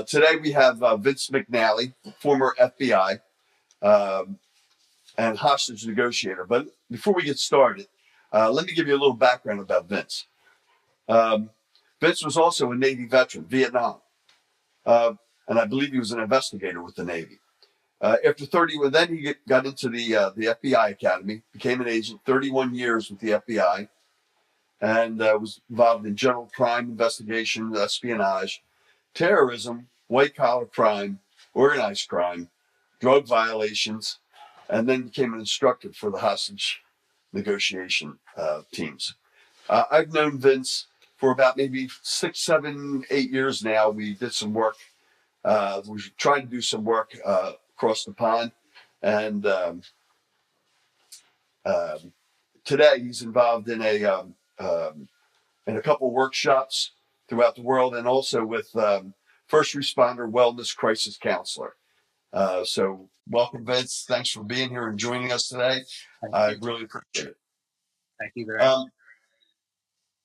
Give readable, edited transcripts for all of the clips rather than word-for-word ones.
Today we have Vince McNally, former FBI and hostage negotiator. But before we get started, let me give you a little background about Vince. Vince was also a Navy veteran, Vietnam, and I believe he was an investigator with the Navy. After 30, then he got into the FBI Academy, became an agent, 31 years with the FBI, and was involved in general crime investigation, espionage, terrorism, white-collar crime, organized crime, drug violations, and then became an instructor for the hostage negotiation teams. I've known Vince for about maybe 6, 7, 8 years now. We did some work. We tried to do some work across the pond, and today he's involved in a couple workshops throughout the world, and also with first responder wellness crisis counselor. So welcome, Vince. Thanks for being here and joining us today. I really appreciate it. Thank you very much.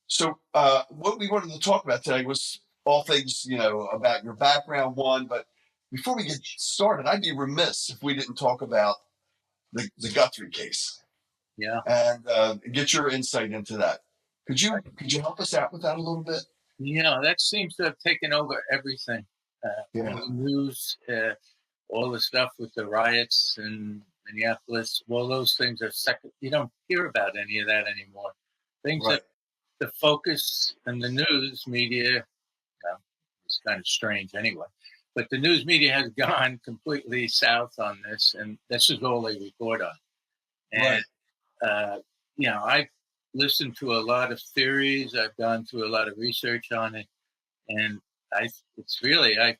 So what we wanted to talk about today was all things, about your background, but before we get started, I'd be remiss if we didn't talk about the Guthrie case. Yeah. And get your insight into that. Could you help us out with that a little bit? Yeah, that seems to have taken over everything. The news, all the stuff with the riots in Minneapolis, all those things are second. You don't hear about any of that anymore. Things Right. that the focus and the news media, it's kind of strange anyway, but the news media has gone completely south on this, and this is all they report on. And, I've listened to a lot of theories. I've gone through a lot of research on it, and I've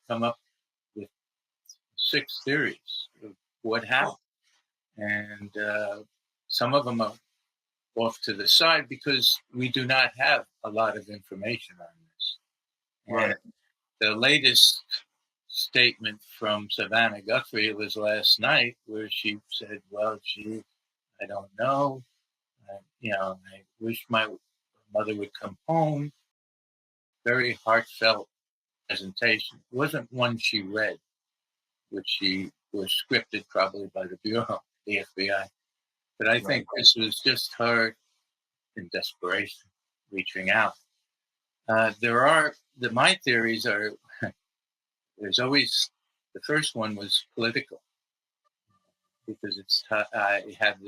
come up with 6 theories of what happened. And some of them are off to the side because we do not have a lot of information on this. Right. And the latest statement from Savannah Guthrie was last night, where she said, well, I don't know. I wish my mother would come home. Very heartfelt presentation. It wasn't one she read, which she was scripted probably by the Bureau, the FBI. But I think this was just her in desperation, reaching out. My theories are, there's always, the first one was political. Because I had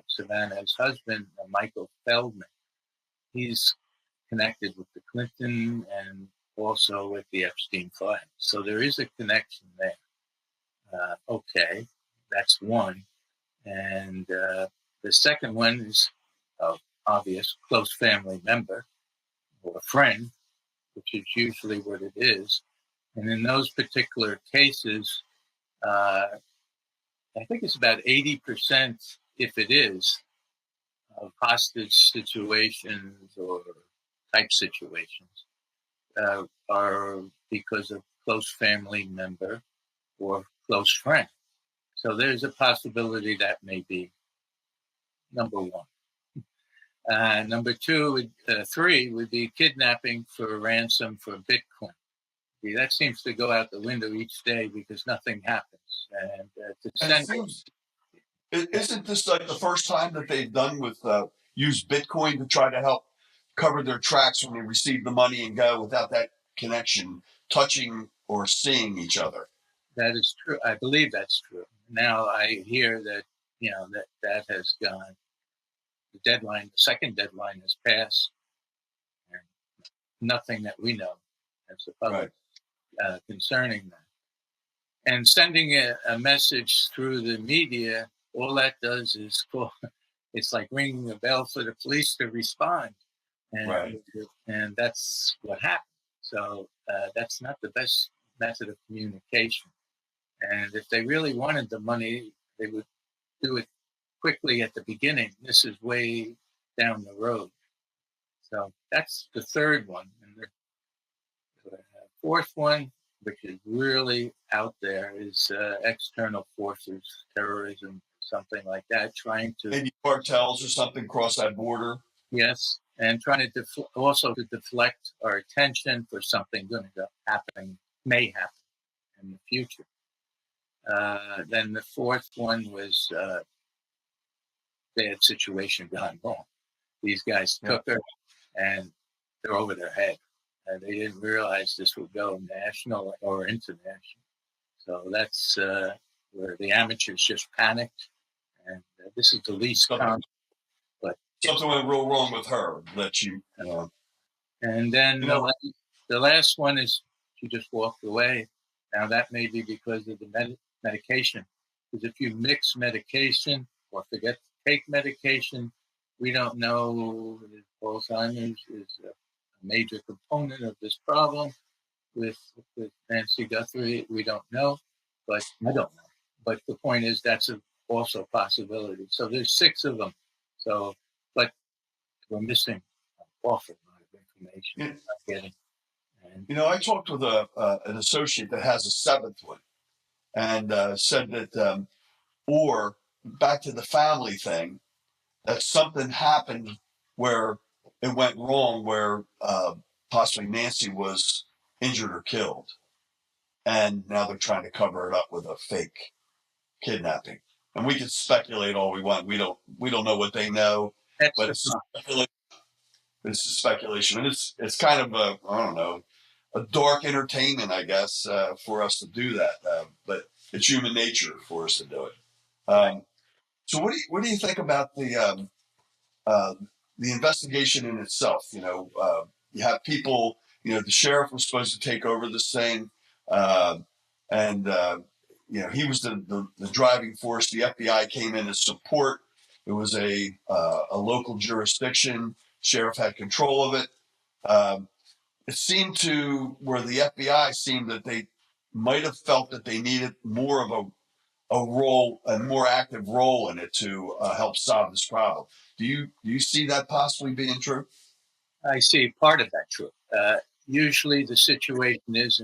Savannah's husband, Michael Feldman. He's connected with the Clinton and also with the Epstein files. So there is a connection there. Okay, that's one. And the second one is obvious, close family member or friend, which is usually what it is. And in those particular cases, I think it's about 80%, if it is, of hostage situations or type situations are because of close family member or close friend. So there's a possibility that may be number one. Number 3 would be kidnapping for ransom for Bitcoin. That seems to go out the window each day because nothing happens. Isn't this like the first time that they've done with use Bitcoin to try to help cover their tracks when they receive the money and go without that connection, touching or seeing each other? That is true. I believe that's true. Now I hear that that has gone. The second deadline has passed, and nothing that we know as the public concerning that. And sending a message through the media, all that does is it's like ringing a bell for the police to respond. And that's what happened. So that's not the best method of communication. And if they really wanted the money, they would do it quickly at the beginning. This is way down the road. So that's the third one. And the fourth one, which is really out there, is external forces, terrorism, something like that, trying to... Maybe cartels or something cross that border. Yes, and trying to also to deflect our attention for something going to happen may happen in the future. Then the fourth one was bad situation gone wrong. These guys took her and they're over their head. They didn't realize this would go national or international. So that's where the amateurs just panicked. And this is the least common. But something went real wrong with her that you. And then the last one is she just walked away. Now that may be because of the medication. Because if you mix medication or forget to take medication, we don't know if Alzheimer's is a major component of this problem. With Nancy Guthrie, we don't know, but I don't know. But the point is that's also a possibility. So there's 6 of them. So, but we're missing an awful lot of information. We're not getting. And, I talked with an associate that has a 7th one, and said that, or back to the family thing, that something happened where it went wrong, where possibly Nancy was injured or killed, and now they're trying to cover it up with a fake kidnapping. And we can speculate all we want. We don't know what they know, but it's a speculation, and it's kind of a dark entertainment, I guess, for us to do that. But it's human nature for us to do it. So what do you think about the investigation in itself? You have people. The sheriff was supposed to take over this thing, and he was the driving force. The FBI came in as support. It was a local jurisdiction. Sheriff had control of it. It seemed to where the FBI seemed that they might have felt that they needed more of a role, a more active role in it to help solve this problem. Do you see that possibly being true? I see part of that true. Usually the situation is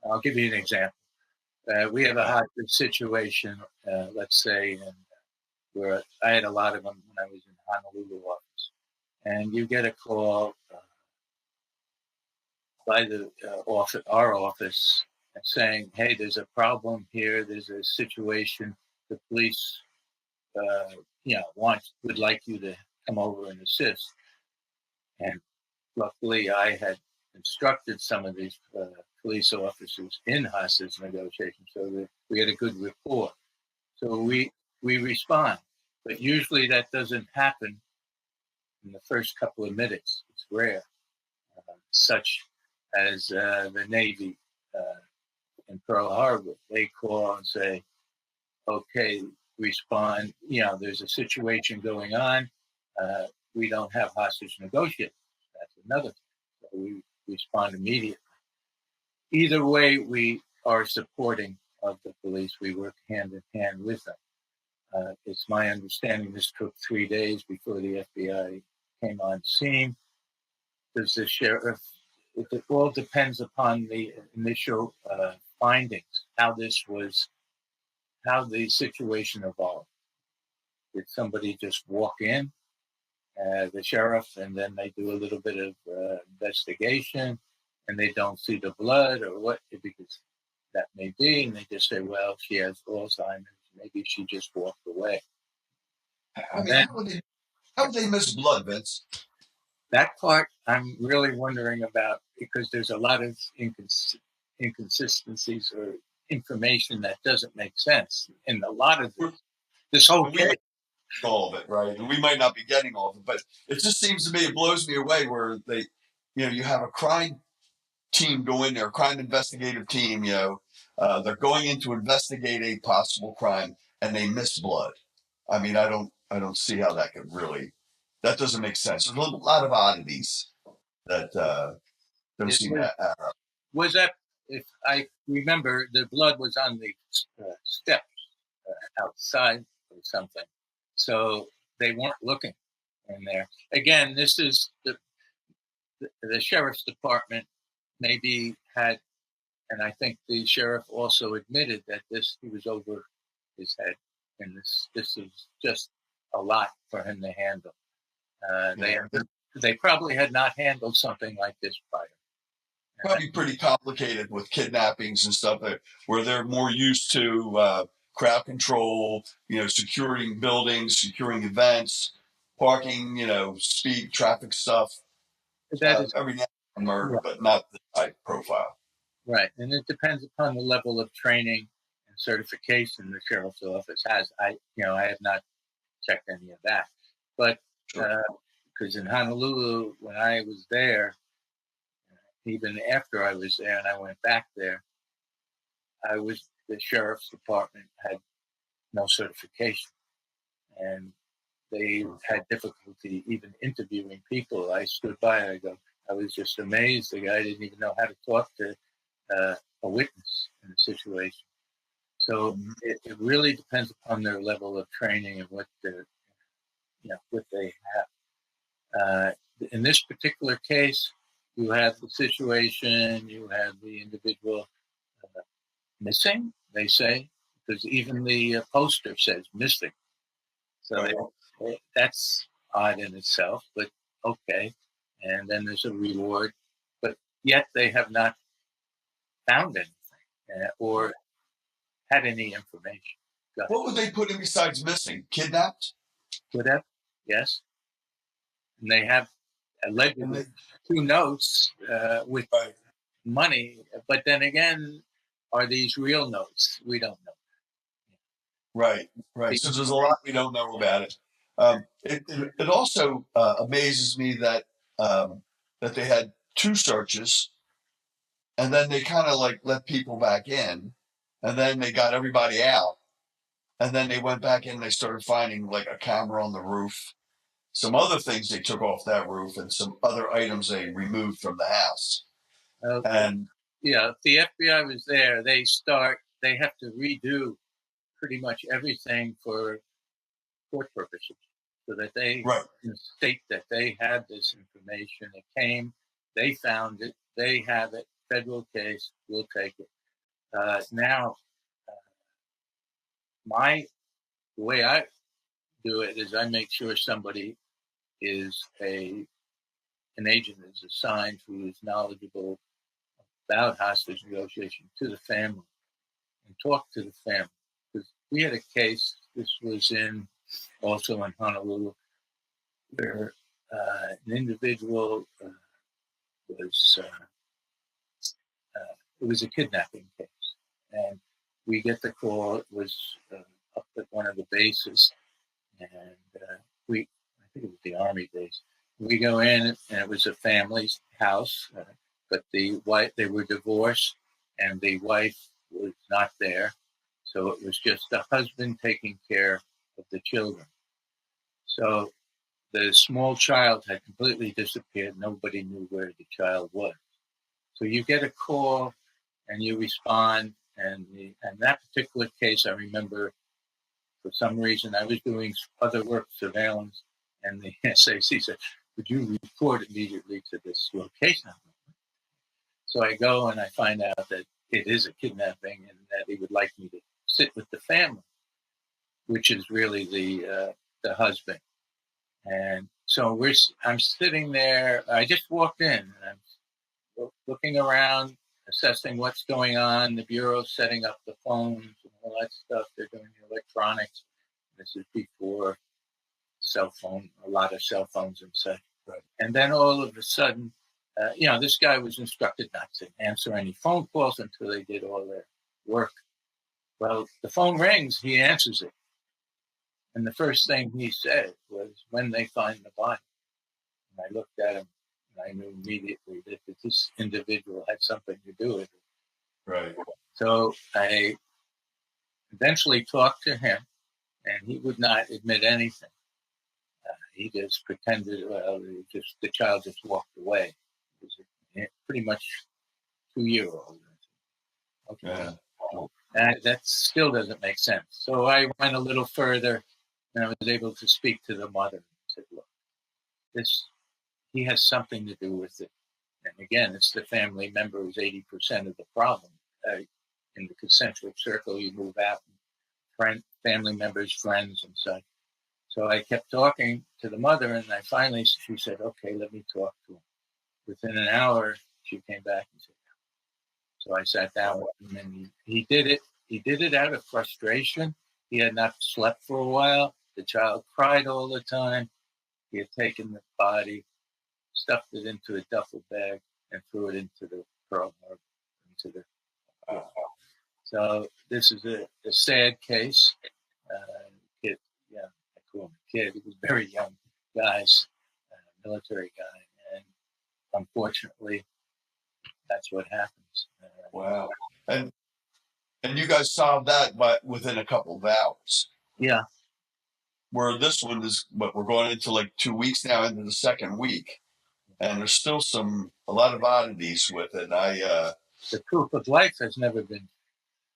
I'll give you an example. We have a hostage situation, let's say, where I had a lot of them when I was in Honolulu office. And you get a call by the our office, saying, "Hey, there's a problem here. There's a situation. The police, would like you to come over and assist." And luckily, I had instructed some of these police officers in hostage negotiations, so that we had a good rapport. So we respond, but usually that doesn't happen in the first couple of minutes. It's rare, such as the Navy in Pearl Harbor. They call and say, "Okay, respond. There's a situation going on. We don't have hostage negotiators." That's another thing. So we respond immediately. Either way, we are supporting of the police. We work hand in hand with them. It's my understanding this took 3 days before the FBI came on scene. Does the sheriff? It all depends upon the initial findings, how the situation evolved. Did somebody just walk in, the sheriff, and then they do a little bit of investigation, and they don't see the blood, or what? Because that may be, and they just say, "Well, she has Alzheimer's. Maybe she just walked away." I mean, how would they miss blood, Vince? That part I'm really wondering about, because there's a lot of inconsistencies or information that doesn't make sense in a lot of this whole case. All of it, right? And we might not be getting all of it, but it just seems to me, it blows me away where they, you have a crime team go in there, a crime investigative team, they're going in to investigate a possible crime and they miss blood. I mean, I don't see how that could really, that doesn't make sense. There's a lot of oddities that don't seem to add up. Was that, if I remember, the blood was on the steps outside or something. So they weren't looking in there. Again, this is the sheriff's department maybe had, and I think the sheriff also admitted that he was over his head, and this is just a lot for him to handle. They probably had not handled something like this prior. Probably pretty complicated with kidnappings and stuff where they're more used to crowd control, securing buildings, securing events, parking, speed, traffic stuff. That is Every now and then murder, right, but not the type profile. right, and it depends upon the level of training and certification the sheriff's office has. I have not checked any of that, but Sure. because in Honolulu, when I was there, even after I was there and I went back there, the sheriff's department had no certification, and they had difficulty even interviewing people. I stood by, I was just amazed. The guy didn't even know how to talk to a witness in a situation. So it really depends upon their level of training and what they have. In this particular case, you have the situation, you have the individual missing, they say, because even the poster says missing. So that's odd in itself, but okay. And then there's a reward, but yet they have not found anything or had any information. What would they put in besides missing? Kidnapped? Could have, yes. And they have allegedly 2 notes with money, but then again, are these real notes? We don't know. Right. So there's a lot we don't know about it. It also amazes me that that they had 2 searches, and then they kind of like let people back in, and then they got everybody out, and then they went back in and they started finding like a camera on the roof, some other things they took off that roof, and some other items they removed from the house. And if the FBI was there, they have to redo pretty much everything for court purposes, so that they can state that they had this information. It came, they found it, they have it. Federal case, we'll take it. Now, the way I do it is I make sure somebody is an agent is assigned who is knowledgeable about hostage negotiation to the family and talk to the family. Because we had a case, this was also in Honolulu, where an individual was, it was a kidnapping case. And we get the call, it was up at one of the bases, and I think it was the Army base. We go in, and it was a family's house, but they were divorced, and the wife was not there. So it was just the husband taking care of the children. So the small child had completely disappeared. Nobody knew where the child was. So you get a call and you respond. And that particular case, I remember for some reason I was doing other work, surveillance, and the SAC said, "Would you report immediately to this location?" So I go and I find out that it is a kidnapping and that he would like me to sit with the family, which is really the husband. And so I'm sitting there. I just walked in and I'm looking around, assessing what's going on. The bureau's setting up the phones and all that stuff. They're doing the electronics. This is before a lot of cell phones and such. Right. And then all of a sudden, this guy was instructed not to answer any phone calls until they did all their work. Well, the phone rings, he answers it. And the first thing he said was, "When they find the body." And I looked at him and I knew immediately that this individual had something to do with it. Right. So I eventually talked to him, and he would not admit anything. He just pretended, the child just walked away. It was pretty much 2-year-old. Okay. Yeah. That still doesn't make sense. So I went a little further, and I was able to speak to the mother and said, "Look, he has something to do with it." And again, it's the family member who's 80% of the problem. In the concentric circle, you move out, family members, friends, and such. So I kept talking to the mother, and she said, "Okay, let me talk to him." Within an hour, she came back and said, so I sat down with him, and he did it. He did it out of frustration. He had not slept for a while. The child cried all the time. He had taken the body, stuffed it into a duffel bag, and threw it into the Pearl Harbor, into the. So this is a sad case. Kid, yeah, I call him a kid. He was a very young guy, military guy, and unfortunately, that's what happens. Wow. And you guys solved that within a couple of hours. Yeah. Where this one is, what we're going into like 2 weeks now, into the second week, and there's still a lot of oddities with it. The proof of life has never been,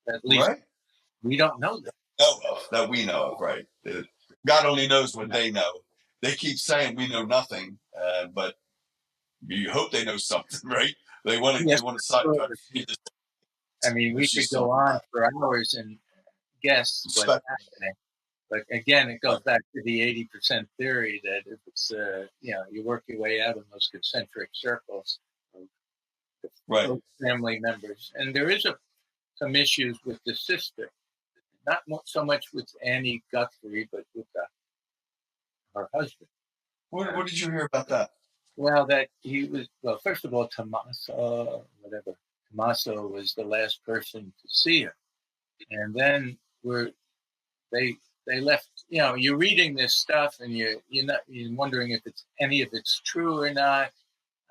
at least right? we don't know that. That we know of, right? God only knows what they know. They keep saying we know nothing, but you hope they know something, right? They want to. Yes, they want to side cut. I mean, we could go on for hours and guess what's happening. But again, it goes back to the 80% theory that if it's, you work your way out in those concentric circles of family members. And there is some issues with the sister, not so much with Annie Guthrie, but with her husband. What did you hear about that? Well, that he was, first of all, Tommaso was the last person to see her. And then they left, you're reading this stuff and you're wondering if any of it's true or not.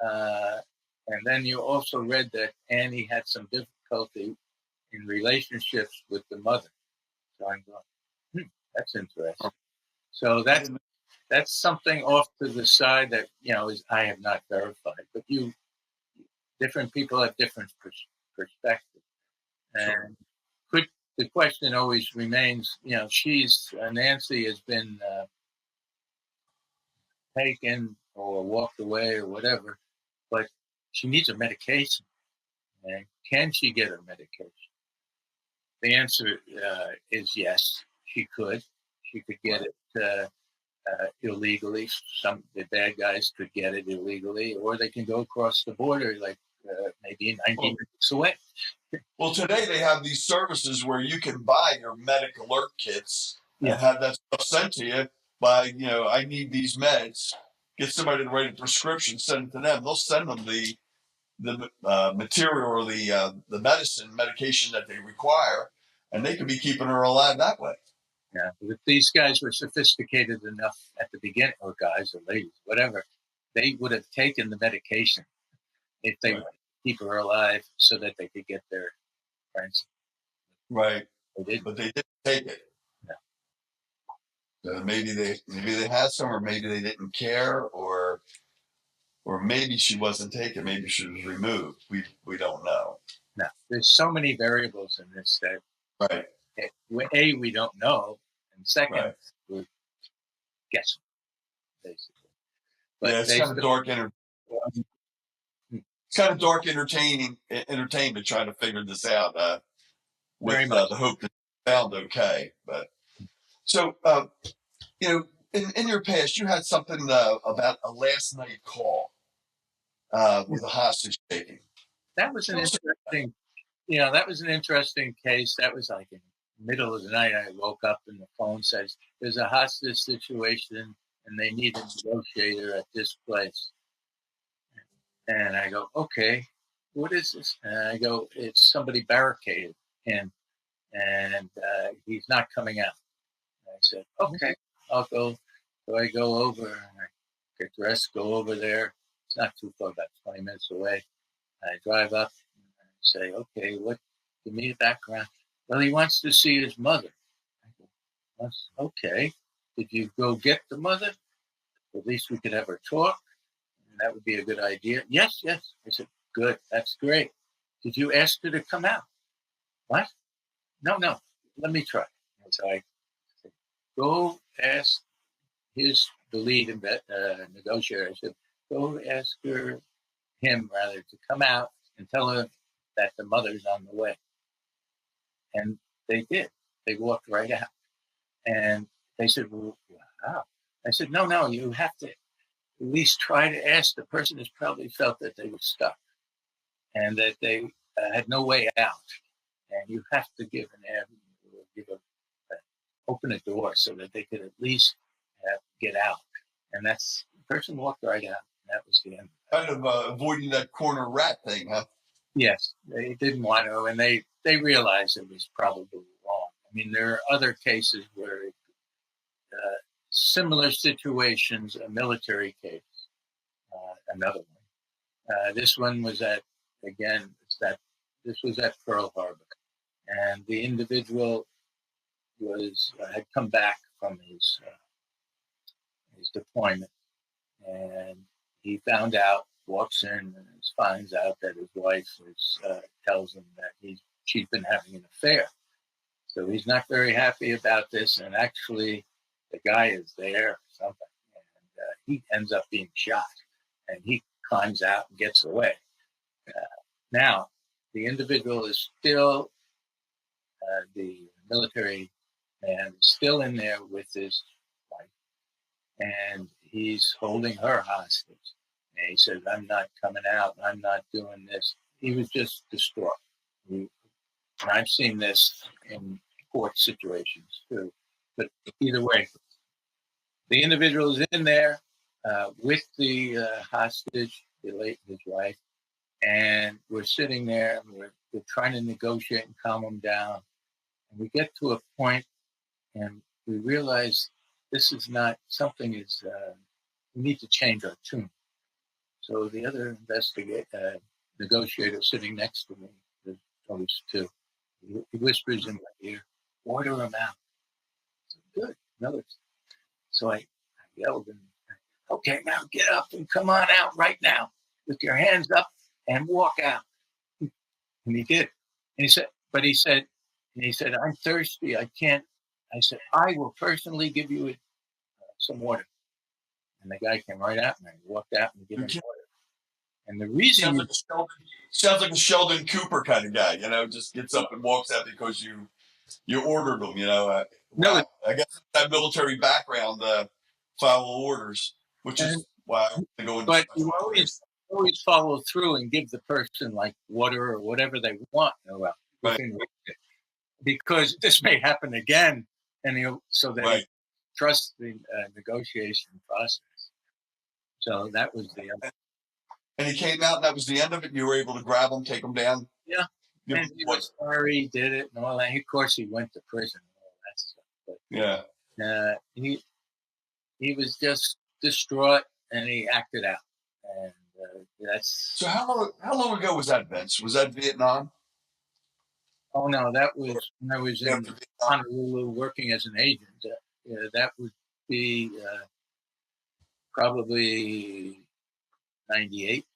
And then you also read that Annie had some difficulty in relationships with the mother. So I'm going, that's interesting. So that's something off to the side that, I have not verified, but different people have different perspectives. And the question always remains, Nancy has been taken or walked away or whatever, but she needs her medication. And can she get her medication? The answer is yes, she could. She could get it illegally. The bad guys could get it illegally, or they can go across the border, like maybe 90 minutes away. Well, today they have these services where you can buy your medic alert kits and have that stuff sent to you by, I need these meds. Get somebody to write a prescription, send it to them. They'll send them the material or the medication that they require, and they could be keeping her alive that way. Yeah, if these guys were sophisticated enough at the beginning, or guys or ladies, whatever, they would have taken the medication if they would keep her alive so that they could get their friends. Right. They didn't. But they didn't take it. No. So maybe they had some, or maybe they didn't care, or maybe she wasn't taken. Maybe she was removed. We don't know. No, there's so many variables in this that we don't know, and second, we're guessing, basically. But it's kind of dark. It's kind of dark entertainment trying to figure this out. With the hope that it's found okay. But so in your past, you had something about a last night call with a hostage taking. That was an interesting. That was an interesting case. That was like in the middle of the night. I woke up and the phone says there's a hostage situation and they need a negotiator at this place. And I go, okay, what is this? And I go, it's somebody barricaded him and he's not coming out. And I said, okay, I'll go. So I go over and I get dressed, go over there. It's not too far, about 20 minutes away. I drive up and I say, okay, give me a background. Well, he wants to see his mother. I go, okay. Did you go get the mother? At least we could have her talk. And that would be a good idea. Yes. I said, good. That's great. Did you ask her to come out? What? No. Let me try. And so I said, go ask the lead negotiator. I said, go ask him rather to come out and tell her that the mother's on the way. And they did. They walked right out. And they said, well, wow. I said, no, you have to at least try to ask. The person has probably felt that they were stuck. and that they had no way out. And you have to give an avenue, open a door so that they could at least get out. And that's the person walked right out. And that was the end. Kind of avoiding that corner rat thing, huh? Yes, they didn't want to, and they realized it was probably wrong. I mean, there are other cases where similar situations, a military case, another one. This one was this was at Pearl Harbor, and the individual had come back from his deployment, and he walks in and finds out that his wife tells him that she's been having an affair. So he's not very happy about this, and actually the guy is there or something, and he ends up being shot, and he climbs out and gets away. Now, the individual is still, the military man is still in there with his wife, and he's holding her hostage. And he says, "I'm not coming out. I'm not doing this." He was just distraught. I've seen this in court situations too. But either way, the individual is in there with the hostage, his wife, and we're sitting there and we're trying to negotiate and calm him down. And we get to a point and we realize this is not something we need to change our tune. So the other negotiator sitting next to me, there's always two, he whispers in my ear, "Order him out." I said, "Good." No, so I yelled, "Okay, now get up and come on out right now with your hands up and walk out." And he did. And he said, "I'm thirsty. I can't." I said, "I will personally give you some water." And the guy came right out and I walked out and gave him water. And the reason sounds like a Sheldon Cooper kind of guy, just gets up and walks out because you ordered him, No, I guess that military background, follow orders, which is why I go into. But you always follow through and give the person like water or whatever they want. Well, right. Because this may happen again, and so that right. he trusts the negotiation process. So that was the end. And he came out, and that was the end of it. You were able to grab him, take him down. Yeah, and he was sorry, he did it, and all that. Of course, he went to prison and all that stuff. But, he was just distraught, and he acted out, and that's. So how long ago was that, Vince? Was that Vietnam? Oh no, that was when I was in Honolulu working as an agent. That would be probably 98.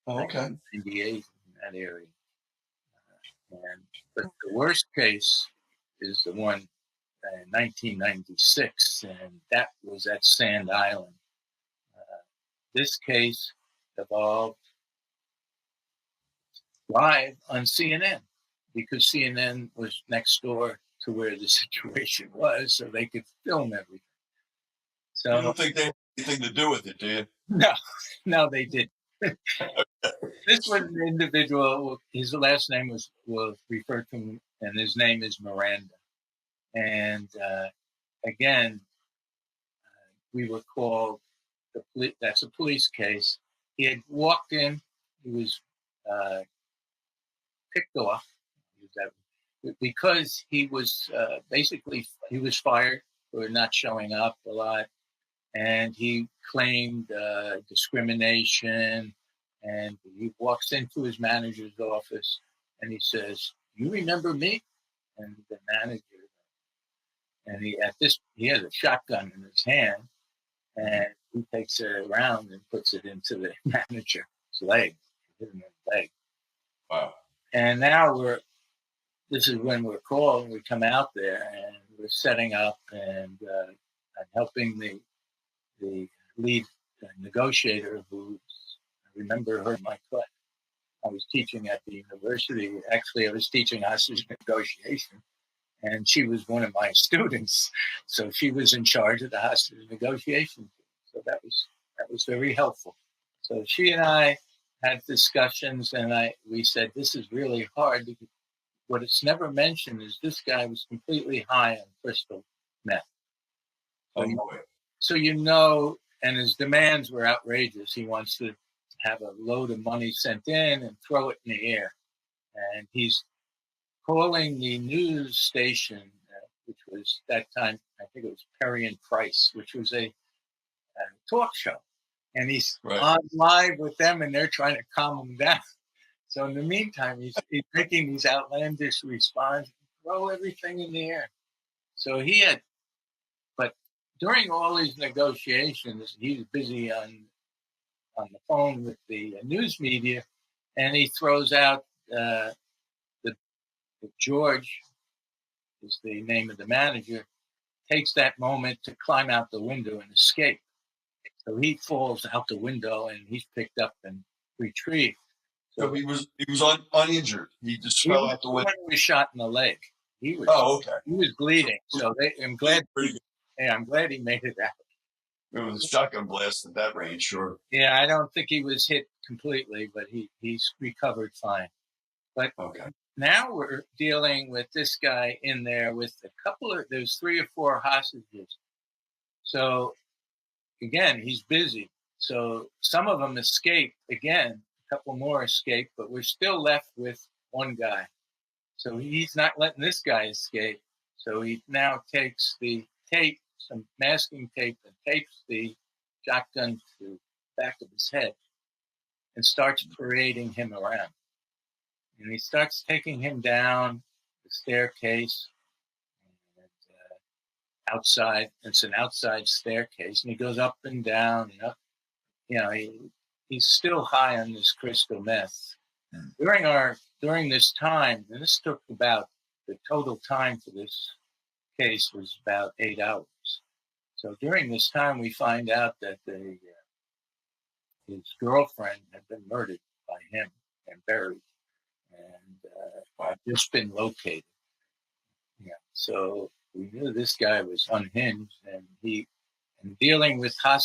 Oh, okay. 98 in that area. But the worst case is the one in 1996, and that was at Sand Island. This case evolved live on CNN because CNN was next door to where the situation was, so they could film everything. So you don't think they had anything to do with it, do you? No, they didn't. This was an individual. His last name was referred to him, and his name is Miranda. And again, we were called the police. That's a police case. He had walked in. He was picked off because he was basically he was fired for not showing up a lot, and he claimed discrimination. And he walks into his manager's office and he says, "You remember me?" And the manager, and he has a shotgun in his hand, and he takes it around and puts it into the manager's leg, hit him in the leg. Wow. And now this is when we're called, we come out there and we're setting up and I'm helping the lead negotiator who's, I remember her in my class. I was teaching at the university. Actually, I was teaching hostage negotiation, and she was one of my students. So she was in charge of the hostage negotiation team. So that was very helpful. So she and I had discussions, and we said, this is really hard. Because what it's never mentioned is this guy was completely high on crystal meth. So, and his demands were outrageous. He wants to have a load of money sent in and throw it in the air. And he's calling the news station, which was that time, I think it was Perry and Price, which was a talk show. And he's on live with them, and they're trying to calm him down. So in the meantime, he's making these outlandish responses, throw everything in the air. So but during all these negotiations, he was busy on the phone with the news media, and he throws out the George is the name of the manager, takes that moment to climb out the window and escape. So he falls out the window, and he's picked up and retrieved. So he was uninjured. He just fell out the window. He was shot in the leg. He was. Okay. He was bleeding. So I'm glad. I'm glad he made it out. It was a shotgun blast at that range, sure. Yeah, I don't think he was hit completely, but he's recovered fine. But now we're dealing with this guy in there with there's 3 or 4 hostages. So again, he's busy. So some of them escaped. Again, a couple more escaped, but we're still left with one guy. So he's not letting this guy escape. So he now takes the tape, some masking tape, and tapes the shotgun to the back of his head and starts parading him around. And he starts taking him down the staircase outside. It's an outside staircase, and he goes up and down and up. He's still high on this crystal meth. During this time, and this took about the total time for this case was about 8 hours. So during this time, we find out that his girlfriend had been murdered by him and buried, and just been located. Yeah, so we knew this guy was unhinged, and dealing with a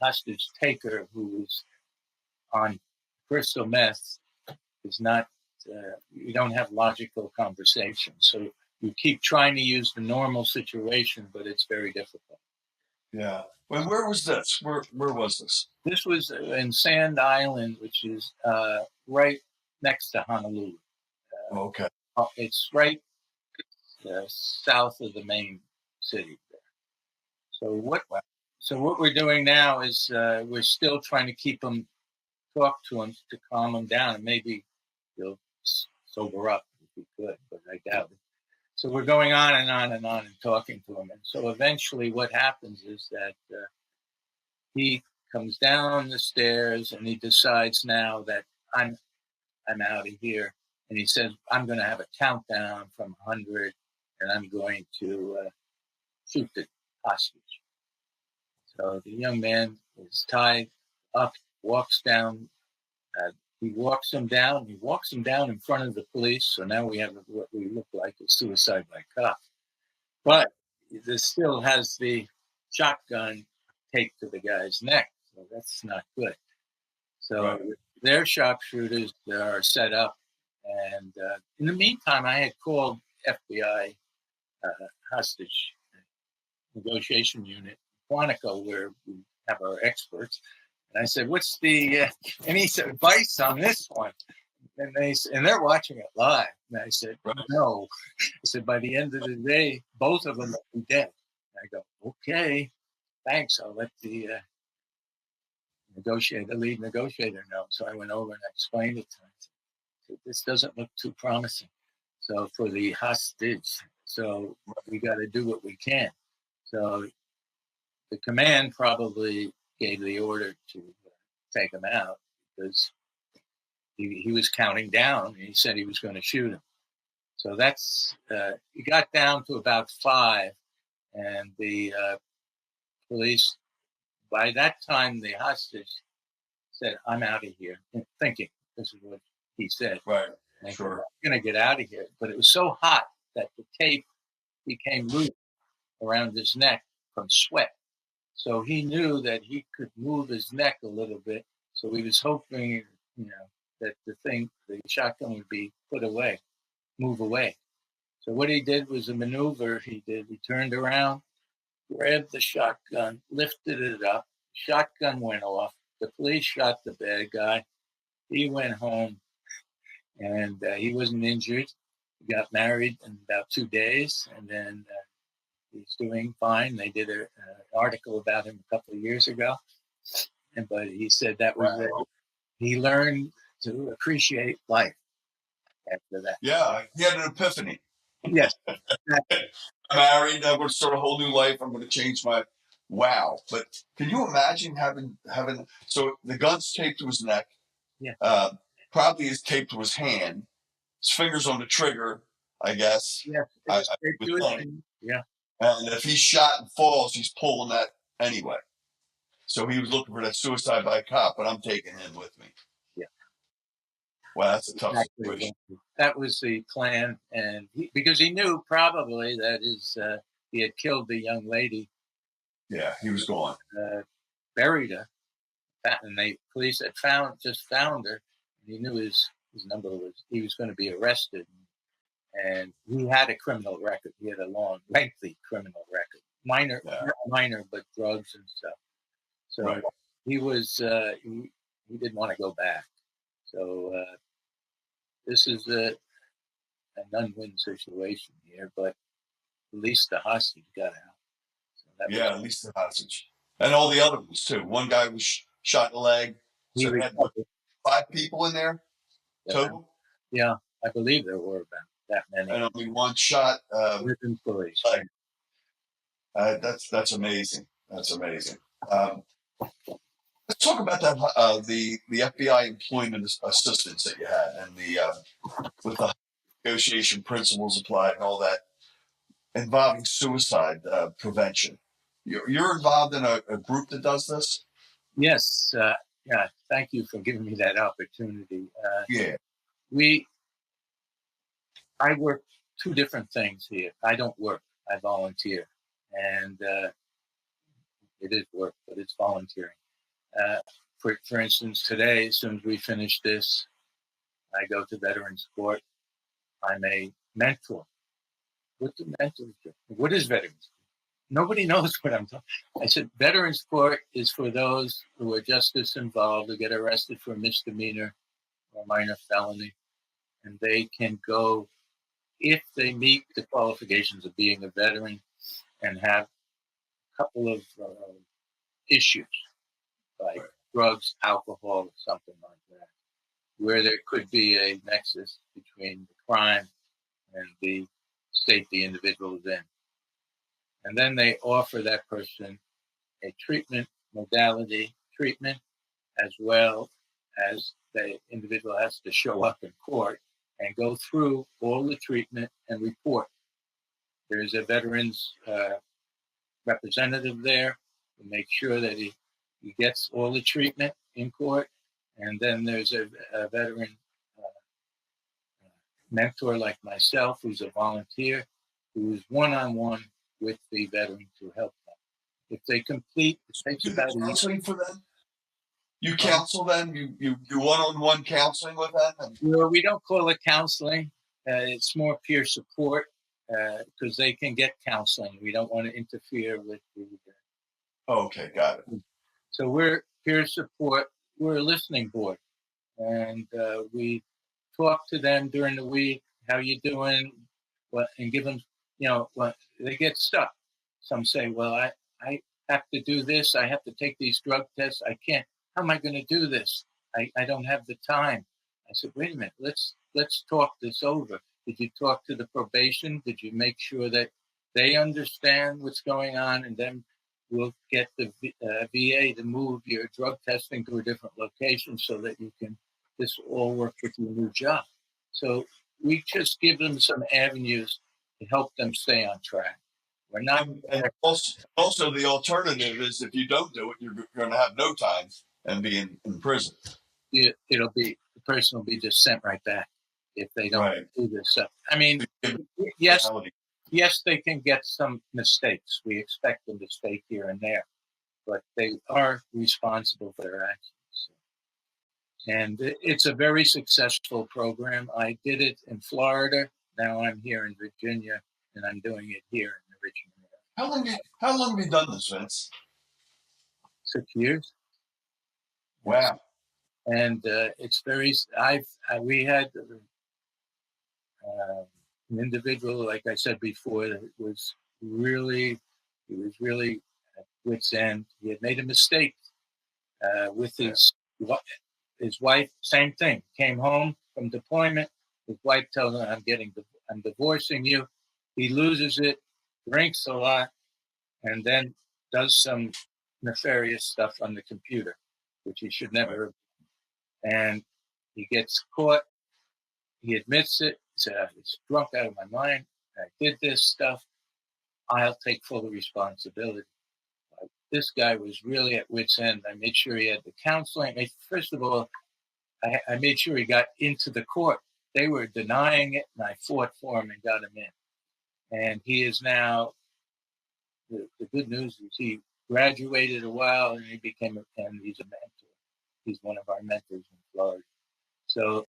hostage taker who was on crystal meth is not. You don't have logical conversations, so you keep trying to use the normal situation, but it's very difficult. Yeah. Well, where was this? Where was this? This was in Sand Island, which is right next to Honolulu. Okay. It's right south of the main city there. So what we're doing now is we're still trying to talk to him to calm him down, and maybe he'll sober up if he could, but I doubt it. So we're going on and on and on and talking to him. And so eventually what happens is that he comes down the stairs and he decides now that I'm out of here. And he says, I'm going to have a countdown from 100 and I'm going to shoot the hostage. So the young man is tied up, walks down. He walks him down. He walks him down in front of the police. So now we have what we look like a suicide by cop. But this still has the shotgun taped to the guy's neck. So that's not good. So their sharpshooters are set up. And in the meantime, I had called FBI hostage negotiation unit, Quantico, where we have our experts. And I said, what's any advice on this one? And they're watching it live. And I said, no. I said, by the end of the day, both of them will be dead. And I go, okay, thanks. I'll let the lead negotiator know. So I went over and I explained it to him. I said, this doesn't look too promising. So for the hostage, so we got to do what we can. So the command probably gave the order to take him out because he was counting down and he said he was going to shoot him. So that's, he got down to about 5 and the police, by that time, the hostage said, I'm out of here, thinking this is what he said. Right, sure. I'm going to get out of here. But it was so hot that the tape became loose around his neck from sweat. So he knew that he could move his neck a little bit. So he was hoping, that the shotgun would be move away. So what he did was a maneuver he did. He turned around, grabbed the shotgun, lifted it up. Shotgun went off. The police shot the bad guy. He went home, and he wasn't injured. He got married in about 2 days, and then he's doing fine. They did an article about him a couple of years ago, but he said that was it. He learned to appreciate life after that. Yeah, he had an epiphany. Yes. I'm married. I'm going to start a whole new life. I'm going to change my. Wow. But can you imagine having so the gun's taped to his neck? Yeah. Probably is taped to his hand. His fingers on the trigger, I guess. Yes. Yeah. And if he's shot and falls, he's pulling that anyway. So he was looking for that suicide by cop, but I'm taking him with me. Yeah. Wow, that's a tough situation. That was the plan, and because he knew probably that he had killed the young lady. Yeah, he was gone. Buried her, and the police had found her. He knew his number he was going to be arrested, and he had a criminal record. He had a long, lengthy criminal record, minor, but drugs and stuff. So right. He was he didn't want to go back. So this is an unwin situation here, but at least the hostage got out. So at least the hostage. And all the other ones, too. One guy was shot in the leg. So they had 5 people in there total? Yeah, I believe there were about that many. And only one shot. With employees. That's amazing. That's amazing. Let's talk about that. The FBI employment assistance that you had, and with the negotiation principles applied and all that involving suicide prevention. You're involved in a group that does this? Yes. Yeah. Thank you for giving me that opportunity. I work 2 different things here. I don't work. I volunteer, and it is work, but it's volunteering. For instance, today, as soon as we finish this, I go to Veterans Court. I'm a mentor. What's a mentor? What is Veterans Court? Nobody knows what I'm talking. I said Veterans Court is for those who are justice involved, who get arrested for a misdemeanor or minor felony, and they can go, if they meet the qualifications of being a veteran and have a couple of issues, like drugs, alcohol, something like that, where there could be a nexus between the crime and the state the individual is in. And then they offer that person a modality treatment, as well as the individual has to show up in court and go through all the treatment and report. There's a veterans representative there to make sure that he gets all the treatment in court. And then there's a veteran mentor like myself, who's a volunteer, who's one-on-one with the veteran to help them. If they complete, it takes about counseling for them. You counsel them. You do one-on-one counseling with them. Well, we don't call it counseling. It's more peer support because they can get counseling. We don't want to interfere with the. Okay, got it. So we're peer support. We're a listening board, and we talk to them during the week. How you doing? And give them, they get stuck. Some say, well, I have to do this. I have to take these drug tests. I can't. How am I going to do this? I don't have the time. I said, wait a minute. Let's talk this over. Did you talk to the probation? Did you make sure that they understand what's going on? And then we'll get the VA to move your drug testing to a different location so that this will all work with your new job. So we just give them some avenues to help them stay on track. We're not. And also the alternative is if you don't do it, you're going to have no time and be in prison. The person will be just sent right back if they don't do this stuff. I mean, yes, they can get some mistakes. We expect a mistake here and there, but they are responsible for their actions. And it's a very successful program. I did it in Florida. Now I'm here in Virginia, and I'm doing it here in the Richmond area. How long have you done this, Vince? 6 years. Wow. And it's very. We had an individual, like I said before, that was really, he was really at wit's end. He had made a mistake with his wife. Same thing. Came home from deployment. His wife tells him, I'm divorcing you." He loses it, drinks a lot, and then does some nefarious stuff on the computer, which he should never have. And he gets caught. He admits it. He said, "I was drunk out of my mind. I did this stuff. I'll take full responsibility." This guy was really at wit's end. I made sure he had the counseling. First of all, I made sure he got into the court. They were denying it, and I fought for him and got him in. And he is now, the good news is he graduated a while, and and he's a mentor. He's one of our mentors in Florida. So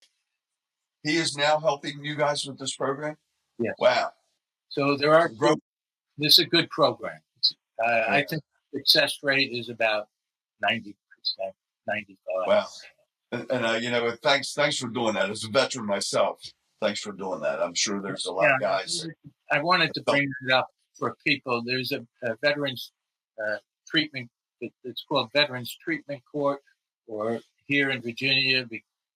he is now helping you guys with this program? Yes. Wow. So there are, this is a good program. I think success rate is about 90%, 95%. Wow. And thanks for doing that. As a veteran myself, thanks for doing that. I'm sure there's a lot of guys. I wanted to bring it up for people. There's a veterans treatment. It's called Veterans Treatment Court, or here in Virginia,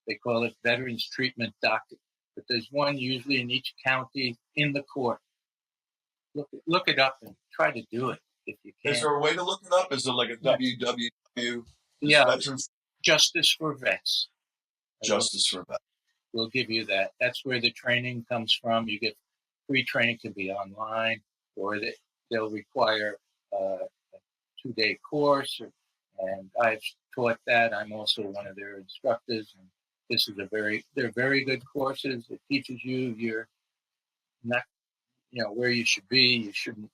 they call it Veterans Treatment Docket. But there's one usually in each county in the court. Look it up and try to do it if you can. Is there a way to look it up? Is it like a www? Yeah, Veterans? Justice for Vets. Justice for Vets. We'll give you that. That's where the training comes from. You get free training, can be online, or they'll require a 2-day course. And I've taught that. I'm also one of their instructors. And this is they're very good courses. It teaches you you're not, where you should be. You shouldn't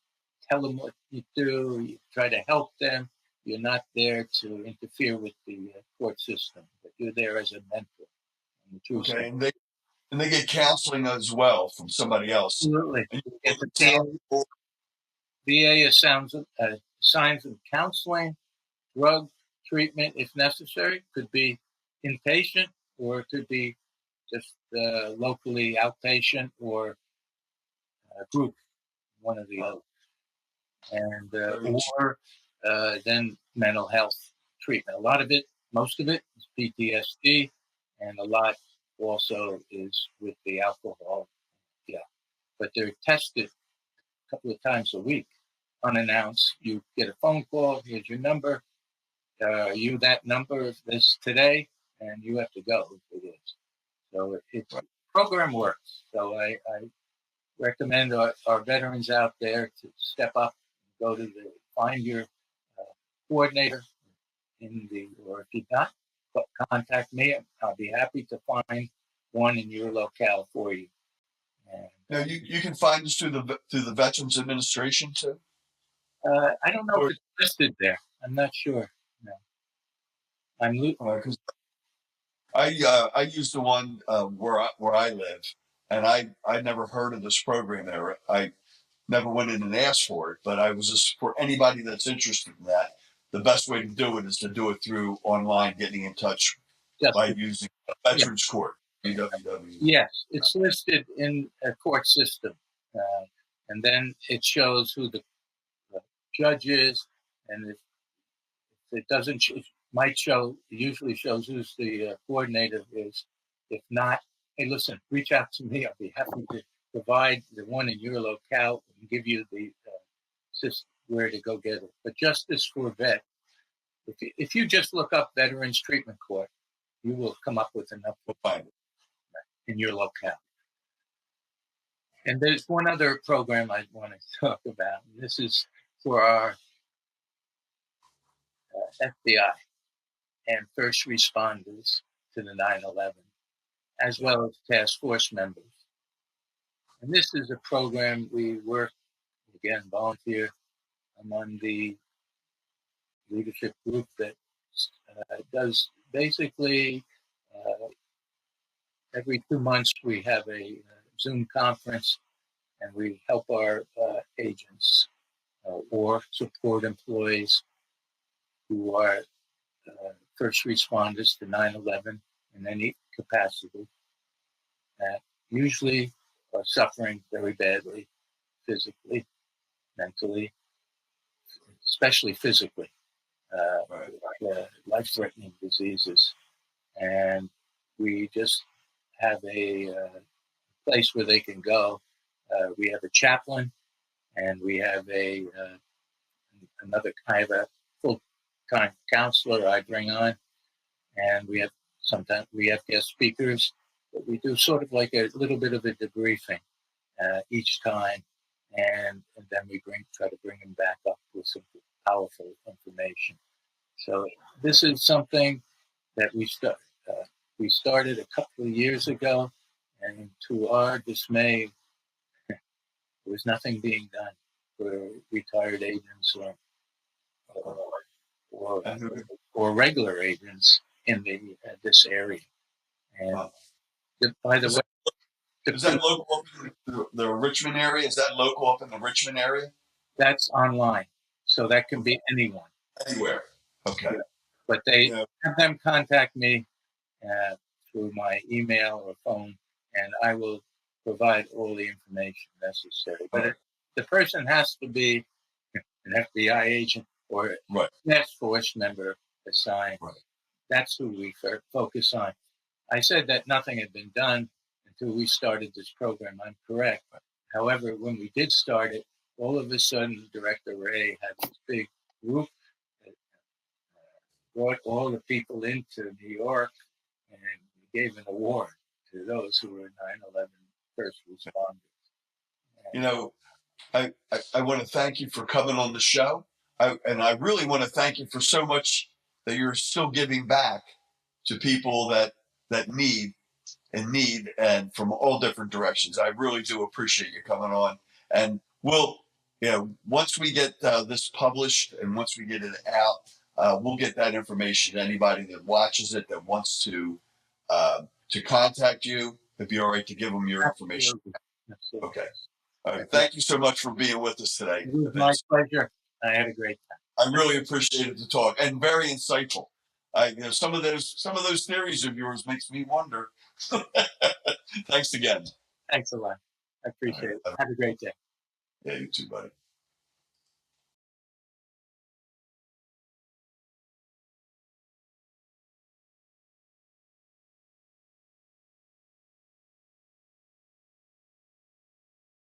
tell them what you do. You try to help them. You're not there to interfere with the court system, but you're there as a mentor. Okay, and they get counseling as well from somebody else. Absolutely. VA assigns them counseling, drug treatment if necessary. Could be inpatient, or it could be just locally outpatient, or group, one or the other. And or then mental health treatment. A lot of it, most of it, is PTSD, and a lot also is with the alcohol. Yeah, but they're tested a couple of times a week, unannounced. You get a phone call. Here's your number. You that number this today, and you have to go if it is. So the program works. So I recommend our veterans out there to step up, and go to find your coordinator or if you not, contact me. I'll be happy to find one in your locale for you. And, now you can find us through the Veterans Administration too. I don't know if it's listed there. I'm not sure. No. I use the one where I live, and I never heard of this program there. I never went in and asked for it, but I was just, for anybody that's interested in that, the best way to do it is to do it through online, getting in touch by using Veterans Court. Yes, it's listed in a court system, and then it shows who the judge is, and if it doesn't, it might show. Usually shows who's the coordinator is. If not, hey, listen, reach out to me. I'll be happy to provide the one in your locale and give you the system where to go get it. But Justice for Vet, if you just look up Veterans Treatment Court, you will come up with enough to find it in your locale. And there's one other program I want to talk about. This is for our FBI and first responders to the 9/11, as well as task force members. And this is a program we work, again, volunteer. I'm on the leadership group that does basically every 2 months we have a Zoom conference, and we help our agents or support employees who are first responders to 9/11 in any capacity that usually are suffering very badly, physically, mentally, especially physically, life-threatening diseases. And we just have a place where they can go. We have a chaplain, and we have another kind of a full-time counselor I bring on, and sometimes we have guest speakers, but we do sort of like a little bit of a debriefing each time, and then we try to bring them back up with some powerful information. So this is something that we started a couple of years ago, and to our dismay, there was nothing being done for retired agents or regular agents in this area. And Wow. by the way, Is that local up in the Richmond area? Is that local up in the Richmond area? That's online, so that can be anyone. Anywhere. Okay. Yeah. But they have them contact me through my email or phone, and I will provide all the information necessary. But the person has to be an FBI agent or a task force member assigned. Right. That's who we focus on. I said that nothing had been done until we started this program. I'm correct. However, when we did start it, all of a sudden, Director Ray had this big group that brought all the people into New York, and we gave an award to those who were 9/11 first responders. You know, I want to thank you for coming on the show. And I really want to thank you for so much that you're still giving back to people that need and from all different directions. I really do appreciate you coming on. And once we get this published and once we get it out, we'll get that information to anybody that watches it, that wants to contact you. It'd be all right to give them your information. Absolutely. Okay. All right. Thank you so much for being with us today. It was my pleasure. I had a great time. I really appreciated the talk and very insightful. Some of those theories of yours makes me wonder. Thanks again. Thanks a lot. I appreciate it. Have a great day. Yeah, you too, buddy.